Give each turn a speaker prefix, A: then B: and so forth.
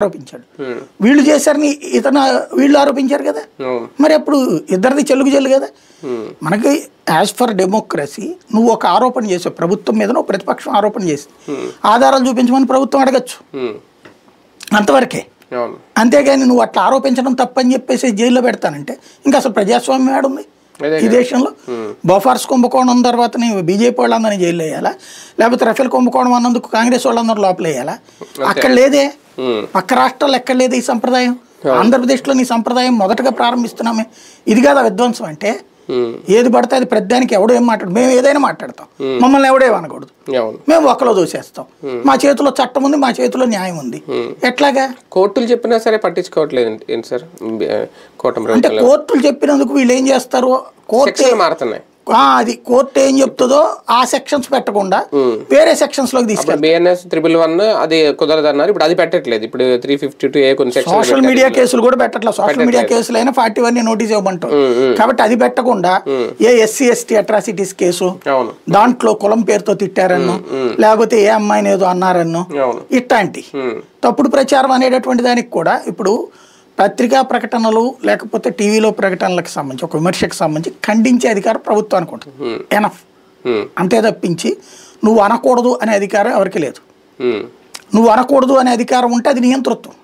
A: ఆరోపించాడు. వీళ్ళు చేశారని వీళ్ళు ఆరోపించారు కదా. మరి అప్పుడు ఇద్దరిది చెల్లుకు చెల్లు కదా. మనకి యాజ్ ఫర్ డెమోక్రసీ నువ్వు ఒక ఆరోపణ చేసావు ప్రభుత్వం మీద, నువ్వు ప్రతిపక్షం ఆరోపణ చేసి ఆధారాలు చూపించమని ప్రభుత్వం అడగచ్చు, అంతవరకే. అంతేగాని నువ్వు అట్లా ఆరోపించడం తప్పని చెప్పేసి జైల్లో పెడతానంటే ఇంకా అసలు ప్రజాస్వామ్యం ఏడుంది ఈ దేశంలో? బోఫార్స్ కుంభకోణం తర్వాత బీజేపీ వాళ్ళందరినీ జైల్లో వేయాలా, లేకపోతే రఫేల్ కుంభకోణం అన్నందుకు కాంగ్రెస్ వాళ్ళందరూ లోపల వేయాలా? అక్కడ లేదే, పక్క రాష్ట్రాల్లో ఎక్కడ లేదు ఈ సంప్రదాయం. ఆంధ్రప్రదేశ్లో నీ సంప్రదాయం మొదటగా ప్రారంభిస్తున్నామే. ఇది కాదా విధ్వంసం అంటే? ఏది పడితే అది ప్రతిదానికి ఎవడో ఏం మాట్లాడు, మేము ఏదైనా మాట్లాడతాం, మమ్మల్ని ఎవడే అనకూడదు, మేము ఒక్కలో దోసేస్తాం, మా చేతిలో చట్టం ఉంది, మా చేతిలో న్యాయం ఉంది. ఎట్లాగా?
B: కోర్టులు చెప్పినా సరే పట్టించుకోవట్లేదు ఏంటి సార్?
A: అంటే కోర్టులు చెప్పినందుకు వీళ్ళు ఏం చేస్తారు, కోర్టు
B: మారుతున్నాయి,
A: అది కోర్టు ఏం చెప్తుందో ఆ సెక్షన్స్ పెట్టకుండా వేరే సెక్షన్స్ లోకి తీసుకెళ్ళి
B: BNS 111 అది కుదరదన్నారు, ఇప్పుడు అది పెట్టట్లేదు. ఇప్పుడు 352A కొన్ని
A: సోషల్ మీడియా కేసులు కూడా పెట్టట్లేదు. సోషల్ మీడియా కేసులు అయినా 41 నోటీస్ ఇవ్వమంటాం. కాబట్టి అది పెట్టకుండా ఏ SC ST అట్రాసిటీస్ కేసు, దాంట్లో కులం పేరుతో తిట్టారన్నో, లేకపోతే ఏ అమ్మాయిని ఏదో అన్నారన్నో, ఇట్లాంటి తప్పుడు ప్రచారం అనేటటువంటి దానికి కూడా ఇప్పుడు పత్రికా ప్రకటనలు లేకపోతే టీవీలో ప్రకటనలకు సంబంధించి ఒక విమర్శకు సంబంధించి ఖండించే అధికారం ప్రభుత్వానికి ఉంటుంది. ఎనఫ్, అంతే తప్పించి నువ్వు అనకూడదు అనే అధికారం ఎవరికి లేదు. నువ్వు అనకూడదు అనే అధికారం ఉంటే అది నియంతృత్వం.